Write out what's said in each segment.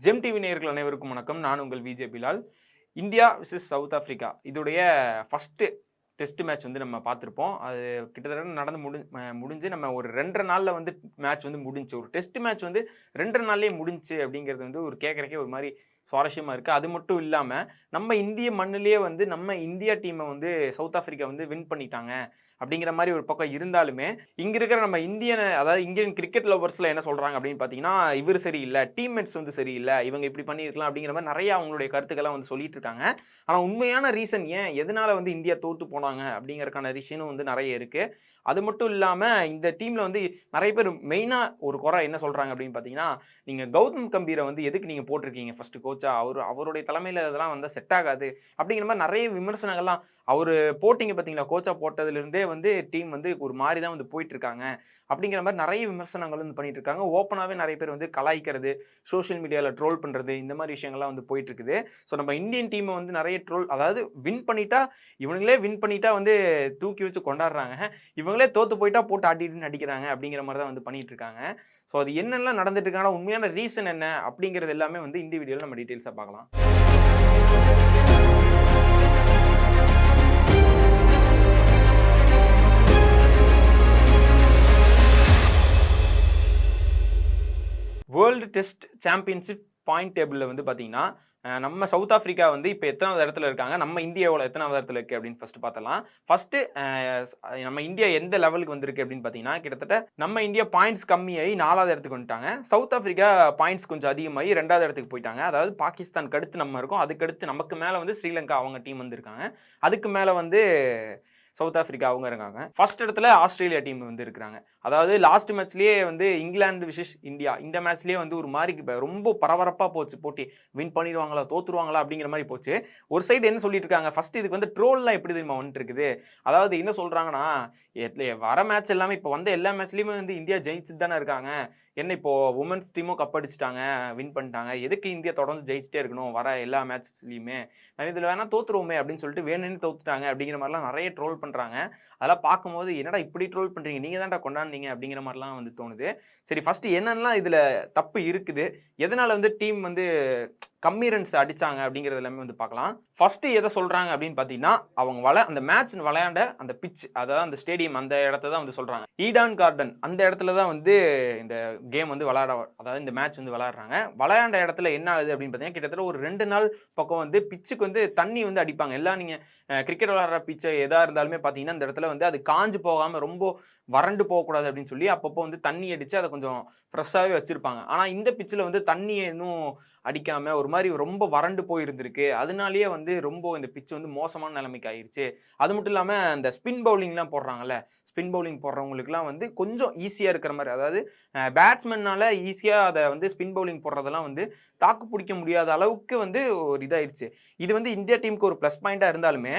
GeM TV நேயர்கள் அனைவருக்கும் வணக்கம். நான் உங்கள் VJ Bilal. India versus South Africa இதோடைய ஃபர்ஸ்ட் டெஸ்ட் மேட்ச் வந்து நம்ம பார்த்துருப்போம். அது கிட்டத்தட்ட நடந்து முடிஞ்சு நம்ம ஒரு 2 1/2 நாள்ல வந்து மேட்ச் வந்து முடிஞ்சுச்சு. ஒரு டெஸ்ட் மேட்ச் வந்து 2 1/2 நாள்லயே முடிஞ்சுச்சு அப்படிங்கிறது வந்து ஒரு கேட்கறக்கே ஒரு மாரி சுவாரஸ்யமா இருக்கு. அது மட்டும் இல்லாம, நம்ம இந்திய மண்ணிலேயே வந்து நம்ம இந்தியா டீம வந்து சவுத் ஆஃப்ரிக்கா வந்து வின் பண்ணிட்டாங்க. அப்படிங்கிற மாரி ஒரு பக்கம் இருந்தாலுமே, இங்க இருக்கிற நம்ம அதாவது இந்தியன் கிரிக்கெட் லவ்வர்ஸ்ல என்ன சொல்றாங்க அப்படின்னு பார்த்தீங்கன்னா, இவரு சரியில்ல, டீம்மேட்ஸ் வந்து சரியில்ல, இவங்க இப்படி பண்ணியிருக்கலாம் அப்படிங்கிற மாரி நெறைய அவங்களுடைய கருத்துக்கள்லாம் வந்து சொல்லிட்டு இருக்காங்க. ஆனா உண்மையான ரீசன் எதனால வந்து இந்தியா தோத்து போனாங்க அப்படிங்கிறதுக்கான ரீசனும் வந்து நெறைய இருக்கு. அது மட்டும் இல்லாம இந்த டீம்ல வந்து நெறைய பேர் மெயினா ஒரு குறை என்ன சொல்றாங்க அப்படின்னு பார்த்தீங்கன்னா, நீங்க கௌதம் கம்பீர வந்து எதுக்கு நீங்க போட்டிருக்கீங்க ஃபர்ஸ்ட் கோச்சா? அவருடைய தலைமையில இதெல்லாம் வந்தா செட் ஆகாது. அப்படிங்கிற மாரி நெறைய விமர்சனங்கள்லாம் அவரு போட்டீங்க பார்த்தீங்களா? கோச்சா போட்டதிலிருந்தே வந்து டீம் வந்து ஒரு மாரி தான் வந்து போயிட்டு இருக்காங்க. அப்படிங்கிற மாரி நெறைய விமர்சனங்கள் வந்து பண்ணிட்டு இருக்காங்க. ஓப்பனாவே நெறைய பேர் வந்து கலாய்க்கிறது, சோசியல் மீடியால ட்ரோல் பண்றது, இந்த மாரி விஷயங்கள்லாம் வந்து போயிட்டு இருக்குது. ஸோ நம்ம இந்தியன் டீம வந்து நெறைய ட்ரோல் அதாவது வின் பண்ணிட்டா இவனுங்களே வின் பண்ணிட்டா வந்து தூக்கி வச்சு கொண்டாடுறாங்க. இவங்களே தோத்து போயிட்டா போட்டு ஆட்டிட்டு நடிக்கிறாங்க அப்படிங்கிற மாரி தான் வந்து பண்ணிட்டு இருக்காங்க. ஸோ அது என்னெல்லாம் நடந்துட்டு இருக்கு? ஆனா உண்மையான ரீசன் என்ன? அப்படிங்கிறது எல்லாமே வந்து இந்த வீடியோல நம்ம டீட்டெயில்ஸா பார்க்கலாம். வேர்ல்டு டெஸ்ட் சாம்பியன்ஷிப் பாயிண்ட் டேபிள்ல வந்து பார்த்தீங்கன்னா, நம்ம சவுத் ஆஃப்ரிக்கா வந்து இப்ப எத்தனாவது இடத்துல இருக்காங்க? நம்ம இந்தியா எத்தனாவது இடத்துல இருக்கு அப்படின்னு ஃபர்ஸ்ட் பார்த்தரலாம். ஃபர்ஸ்ட் நம்ம இந்தியா எந்த லெவலுக்கு வந்திருக்கு அப்படின்னு பார்த்தீங்கன்னா, கிட்டத்தட்ட நம்ம இந்தியா பாயிண்ட்ஸ் கம்மியாகி 4வது இடத்துக்கு வந்துட்டாங்க. சவுத் ஆஃப்ரிக்கா பாயிண்ட்ஸ் கொஞ்சம் அதிகமாகி 2வது இடத்துக்கு போயிட்டாங்க. அதாவது பாகிஸ்தானுக்கு அடுத்து நம்ம இருக்கோம். அதுக்கு அடுத்து நமக்கு மேல வந்து ஸ்ரீலங்கா அவங்க டீம் வந்து இருக்காங்க. அதுக்கு மேல வந்து சவுத் ஆஃப்ரிக்கா அவங்க இருக்காங்க. ஃபர்ஸ்ட் இடத்துல ஆஸ்திரேலியா டீம் வந்து இருக்கிறாங்க. அதாவது லாஸ்ட் மேட்ச்லயே வந்து இங்கிலாந்து விசஸ் இந்தியா இந்த மேட்ச்லயே வந்து ஒரு மாரி ரொம்ப பரபரப்பா போச்சு போட்டி. வின் பண்ணிருவாங்களா? தோத்துருவாங்களா? அப்படிங்கிற மாரி போச்சு. ஒரு சைடு என்ன சொல்லிட்டு இருக்காங்க? ஃபர்ஸ்ட் இதுக்கு வந்து ட்ரோல்லாம் எப்படி தெரியுமா வந்துட்டு இருக்குது? அதாவது என்ன சொல்றாங்கன்னா, வர மேட்ச் எல்லாமே இப்ப வந்த எல்லா மேட்ச்லயுமே வந்து இந்தியா ஜெயிச்சுட்டு தானே இருக்காங்க. என்ன இப்போ வுமென்ஸ் டீமும் கப் அடிச்சுட்டாங்க, வின் பண்ணிட்டாங்க. எதுக்கு இந்தியா தொடர்ந்து ஜெயிச்சுட்டே இருக்கணும்? வர எல்லா மேட்ச்லயுமே. இதுல வேணா தோத்துருவோமே அப்படின்னு சொல்லிட்டு வேணும்னே தோத்துட்டாங்க அப்படிங்கிற மாரிலாம் நெறைய ட்ரோல் பண்றாங்க. அதெல்லாம் பார்க்கும்போது என்னடா இப்படி ட்ரோல் பண்றீங்க? நீங்க தான்டா கொண்டாடுனீங்க அப்படிங்கிற மாரிலாம் வந்து தோணுது. சரி ஃபர்ஸ்ட் என்னென்னலாம் இதுல தப்பு இருக்குது? எதனால வந்து டீம் வந்து கம்மி ரன்ஸ் அடிச்சாங்க அப்படிங்கிறது எல்லாமே வந்து பார்க்கலாம். ஃபர்ஸ்ட் எத சொல்றாங்க அப்படின்னு பார்த்தீங்கன்னா, அவங்க அந்த மேட்ச் விளையாண்ட அந்த பிட்ச் அதாவது அந்த ஸ்டேடியம் அந்த இடத்த தான் வந்து சொல்றாங்க. ஈடான் கார்டன் அந்த இடத்துல தான் வந்து இந்த கேம் வந்து அதாவது இந்த மேட்ச் வந்து விளையாடுறாங்க. விளையாண்ட இடத்துல என்ன ஆகுது அப்படின்னு பார்த்தீங்கன்னா, கிட்டத்தட்ட ஒரு 2 நாள் பக்கம் வந்து பிட்ச்சுக்கு வந்து தண்ணி வந்து அடிப்பாங்க. எல்லாம் நீங்க கிரிக்கெட் விளையாடுற பிட்ச் எதா இருந்தாலுமே பார்த்தீங்கன்னா, இந்த இடத்துல வந்து அது காஞ்சு போகாம ரொம்ப வறண்டு போகக்கூடாது அப்படின்னு சொல்லி அப்பப்போ வந்து தண்ணி அடிச்சு அத கொஞ்சம் ஃப்ரெஷ்ஷாவே வச்சிருப்பாங்க. ஆனா இந்த பிட்ச்ல வந்து தண்ணிய இன்னும் அடிக்காம ஒரு மாரி ரொம்ப வறண்டு போயிருந்திருக்கு. அதனாலேயே வந்து ரொம்ப இந்த பிட்ச் வந்து மோசமான நிலைமைக்கு ஆயிருச்சு. அது மட்டும் இல்லாம இந்த ஸ்பின் பவுலிங்லாம் போடுறாங்கல்ல, ஸ்பின் பவுலிங் போடுறவங்களுக்குலாம் வந்து கொஞ்சம் ஈஸியா இருக்கிற மாரி அதாவது பேட்ஸ்மேன்னால ஈஸியா அத வந்து ஸ்பின் பவுலிங் போடுறதெல்லாம் வந்து தாக்கு பிடிக்க முடியாத அளவுக்கு வந்து ஒரு இதாயிருச்சு. இது வந்து இந்தியா டீமுக்கு ஒரு ப்ளஸ் பாயிண்ட்டா இருந்தாலுமே,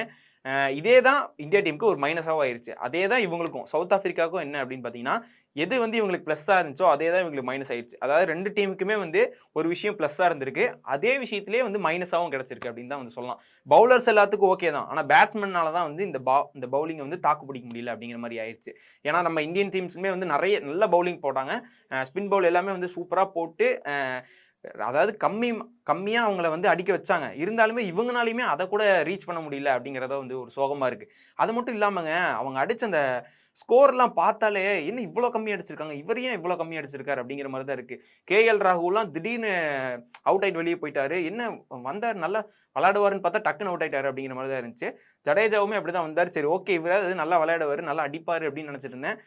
இதே தான் இந்தியா டீமுக்கு ஒரு மைனஸாவும் ஆயிருச்சு. அதே தான் இவங்களுக்கும் சவுத் ஆஃப்ரிக்காவுக்கும் என்ன அப்படின்னு பார்த்தீங்கன்னா, எது வந்து இவங்களுக்கு ப்ளஸ்ஸா இருந்துச்சோ, அதே தான் இவங்களுக்கு மைனஸ் ஆயிருச்சு. அதாவது 2 டீமுக்குமே வந்து ஒரு விஷயம் ப்ளஸ்ஸா இருந்திருக்கு. அதே விஷயத்திலேயே வந்து மைனஸாவும் கிடைச்சிருக்கு அப்படின்னு தான் வந்து சொல்லலாம். பவுலர்ஸ் எல்லாத்துக்கும் ஓகே தான். ஆனா பேட்ஸ்மேன்னால தான் வந்து இந்த பவுலிங்க வந்து தாக்கு பிடிக்க முடியல அப்படிங்கிற மாரி ஆயிருச்சு. ஏன்னா நம்ம இந்தியன் டீம்ஸுமே வந்து நெறைய நல்ல பவுலிங் போட்டாங்க. ஸ்பின் பவுல் எல்லாமே வந்து சூப்பரா போட்டு அதாவது கம்மியா அவங்கள வந்து அடிக்க வச்சாங்க. இருந்தாலுமே இவங்கனாலயுமே அத கூட ரீச் பண்ண முடியல அப்படிங்கிறத வந்து ஒரு சோகமா இருக்கு. அது மட்டும் இல்லாமங்க, அவங்க அடிச்ச அந்த ஸ்கோர்லாம் பார்த்தாலே, என்ன இவ்ளோ கம்மியா அடிச்சிருக்காங்க? இவரு ஏன் இவ்ளோ கம்மியா அடிச்சிருக்காரு? அப்படிங்கிற மாரி தான் இருக்கு. கேஎல் ராகுல்லாம் திடீர்னு அவுட் ஆயிட்டு வெளிய போயிட்டாரு. என்ன வந்தாரு நல்லா விளையாடுவாருன்னு பார்த்தா டக்குனு அவுட் ஆயிட்டாரு அப்படிங்கிற மாரி தான் இருந்துச்சு. ஜடேஜாவுமே அப்படிதான் வந்தாரு. சரி ஓகே இவராவது நல்லா விளையாடுவாரு, நல்லா அடிப்பாரு அப்படின்னு நினைச்சிட்டு இருந்தேன்.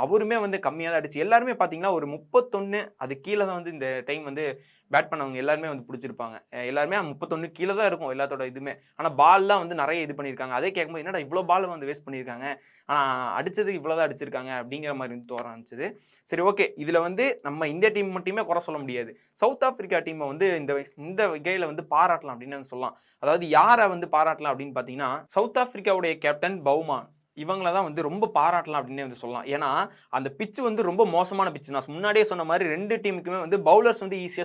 அவருமே வந்து கம்மியா தான் அடிச்சு எல்லாருமே பார்த்தீங்கன்னா, ஒரு 31 அது கீழ தான் வந்து இந்த டைம் வந்து பேட் பண்ணவங்க எல்லாருமே வந்து புடிச்சிருப்பாங்க. எல்லாருமே 31 கீழ தான் இருக்கும் எல்லாத்தோட இதுமே. ஆனா பால்லாம் வந்து நெறைய இது பண்ணியிருக்காங்க. அதே கேட்கும்போது என்னடா இவ்ளோ பால் வந்து வேஸ்ட் பண்ணியிருக்காங்க. ஆனா அடிச்சது இவ்ளோ தான் அடிச்சிருக்காங்க அப்படிங்கிற மாரி வந்து தோண ஆரம்பிச்சது. சரி ஓகே. இதுல வந்து நம்ம இந்தியா டீம் மட்டுமே குறை சொல்ல முடியாது. சவுத் ஆப்பிரிக்கா டீம்ம வந்து இந்த வகையில வந்து பாராட்டலாம் அப்படின்னு சொல்லலாம். அதாவது யார வந்து பாராட்டலாம் அப்படின்னு பார்த்தீங்கன்னா, சவுத் ஆப்பிரிக்காவுடைய கேப்டன் பவுமான். இவங்கள தான் வந்து ரொம்ப பாராட்டலாம் அப்டின்னே வந்து சொல்லலாம். ஏன்னா, அந்த பிட்ச் வந்து ரொம்ப மோசமான பிட்ச். நான் முன்னாடியே சொன்ன மாரி 2 டீமுக்குமே வந்து பவுலர்ஸ் வந்து ஈஸியா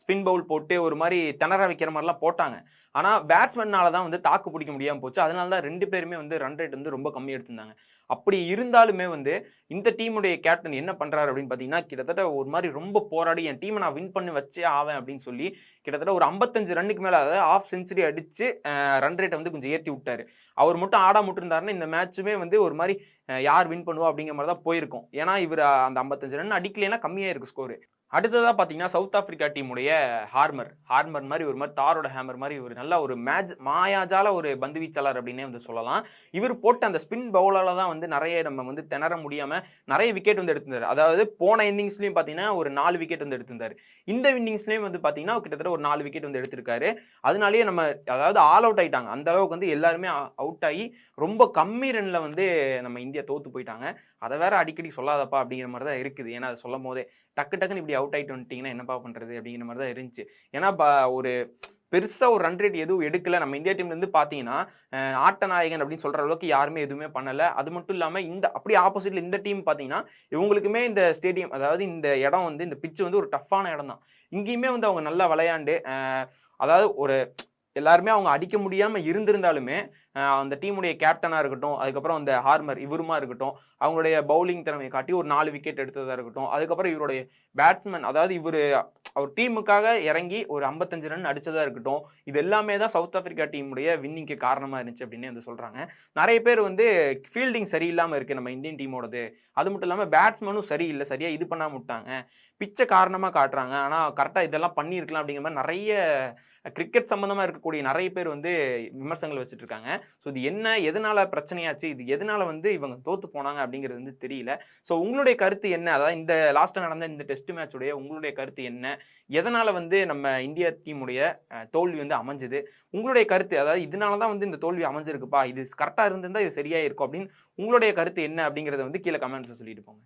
ஸ்பின் பவுல் போட்டு ஒரு மாரி திணற வைக்கிற மாரிலாம் போட்டாங்க. ஆனா, பேட்ஸ்மேன்னால தான் வந்து தாக்கு பிடிக்க முடியாம போச்சு. அதனால தான் 2 பேருமே வந்து ரன் ரேட் வந்து ரொம்ப கம்மியா எடுத்திருந்தாங்க. அப்படி இருந்தாலுமே வந்து இந்த டீமுடைய கேப்டன் என்ன பண்றாரு அப்படின்னு பார்த்தீங்கன்னா, கிட்டத்தட்ட ஒரு மாரி ரொம்ப போராடி என் டீம நான் வின் பண்ணி வச்சே ஆவேன் அப்படின்னு சொல்லி கிட்டத்தட்ட ஒரு 55 ரன்னுக்கு மேல அதாவது ஹாஃப் செஞ்சுரி அடிச்சு ரன் ரேட்ட வந்து கொஞ்சம் ஏத்தி விட்டாரு. அவர் மட்டும் ஆடாம விட்டுருந்தாருன்னா இந்த மேட்சுமே வந்து ஒரு மாரி யார் வின் பண்ணுவா அப்படிங்கிற மாரி தான் போயிருக்கும். ஏன்னா இவரு அந்த 55 ரன் அடிக்கலைன்னா கம்மியாயிருக்கு ஸ்கோர். அடுத்ததா பார்த்தீங்கன்னா, சவுத் ஆப்பிரிக்கா டீமுடைய ஹார்மர் மாரி ஒரு மாரி தாரோட ஹேமர் மாரி ஒரு நல்ல ஒரு மாயாஜால ஒரு பந்து வீச்சாளர் அப்டின்னே வந்து சொல்லலாம். இவர் போட்ட அந்த ஸ்பின் பவுலால தான் வந்து நெறைய நம்ம வந்து திணற முடியாம நெறைய விக்கெட் வந்து எடுத்திருந்தாரு. அதாவது போன இன்னிங்ஸ்லயும் பார்த்தீங்கன்னா, ஒரு 4 விக்கெட் வந்து எடுத்திருந்தாரு. இந்த இன்னிங்ஸ்லயும் வந்து பார்த்தீங்கன்னா, கிட்டத்தட்ட ஒரு 4 விக்கெட் வந்து எடுத்திருக்காரு. அதனாலேயே நம்ம அதாவது ஆல் அவுட் ஆயிட்டாங்க. அந்த அளவுக்கு வந்து எல்லாருமே அவுட் ஆகி ரொம்ப கம்மி ரன்ல வந்து நம்ம இந்தியா தோத்து போயிட்டாங்க. அத வேற அடிக்கடி சொல்லாதப்பா அப்டிங்கிற மாரி தான் இருக்குது. ஏன்னா, அத சொல்லும்போதே டக்குன்னு இப்படி அவுட் ஆயிட்டு வந்துட்டீங்கன்னா என்னப்பா பண்றது அப்படிங்கிற மாதிரி தான் இருந்துச்சு. ஏன்னா ஒரு பெருசா ஒரு ரன் ரேட் எதுவும் எடுக்கல. நம்ம இந்தியா டீம்ல இருந்து பார்த்தீங்கன்னா, ஆட்ட நாயகன் அப்படின்னு சொல்ற அளவுக்கு யாருமே எதுவுமே பண்ணல. அது மட்டும் இல்லாம இந்த அப்படியே ஆப்போசிட்ல இந்த டீம் பார்த்தீங்கன்னா, இவங்களுக்குமே இந்த ஸ்டேடியம் அதாவது இந்த இடம் வந்து இந்த பிட்ச் வந்து ஒரு டஃப்பான இடம் தான். இங்கேயுமே வந்து அவங்க நல்லா விளையாண்டு அதாவது ஒரு எல்லாருமே அவங்க அடிக்க முடியாம இருந்திருந்தாலுமே, அந்த டீமுடைய கேப்டனா இருக்கட்டும், அதுக்கப்புறம் அந்த ஹார்மர் இவருமா இருக்கட்டும், அவங்களுடைய பவுலிங் திறமைய காட்டி ஒரு 4 விக்கெட் எடுத்ததா இருக்கட்டும், அதுக்கப்புறம் இவருடைய பேட்ஸ்மேன் அதாவது அவர் டீமுக்காக இறங்கி ஒரு 55 ரன் அடிச்சதா இருக்கட்டும், இது எல்லாமே தான் சவுத் ஆப்பிரிக்கா டீமுடைய வின்னிங்க்கு காரணமா இருந்துச்சு அப்டின்னே வந்து சொல்றாங்க. நெறைய பேர் வந்து ஃபீல்டிங் சரியில்லாம இருக்கு நம்ம இந்தியன் டீமோடது. அது மட்டும் இல்லாம பேட்ஸ்மேனும் சரியில்ல. சரியா இது பண்ணாம விட்டாங்க. பிட்ச காரணமா காட்டுறாங்க. ஆனா கரெக்ட்டா இதெல்லாம் பண்ணியிருக்கலாம் அப்டிங்கிற மாரி நெறைய கிரிக்கெட் சம்பந்தமா இருக்கக்கூடிய நெறைய பேர் வந்து விமர்சனங்கள் வச்சுட்டு இருக்காங்க. ஸோ இது என்ன? எதனால பிரச்சனையாச்சு? இது எதனால வந்து இவங்க தோத்து போனாங்க அப்படிங்கிறது வந்து தெரியல. ஸோ உங்களுடைய கருத்து என்ன? அதாவது இந்த லாஸ்ட்டா நடந்த இந்த டெஸ்ட் மேட்ச் உடைய உங்களுடைய கருத்து என்ன? எதனால வந்து நம்ம இந்தியா டீமுடைய தோல்வி வந்து அமைஞ்சது? உங்களுடைய கருத்து அதாவது இதனால தான் வந்து இந்த தோல்வி அமைஞ்சிருக்குப்பா. இது கரெக்ட்டா இருந்திருந்தா இது சரியா இருக்கும் அப்படின்னு உங்களுடைய கருத்து என்ன? அப்படிங்கிறத வந்து கீழ கமெண்ட்ஸ்ல சொல்லிட்டு போங்க.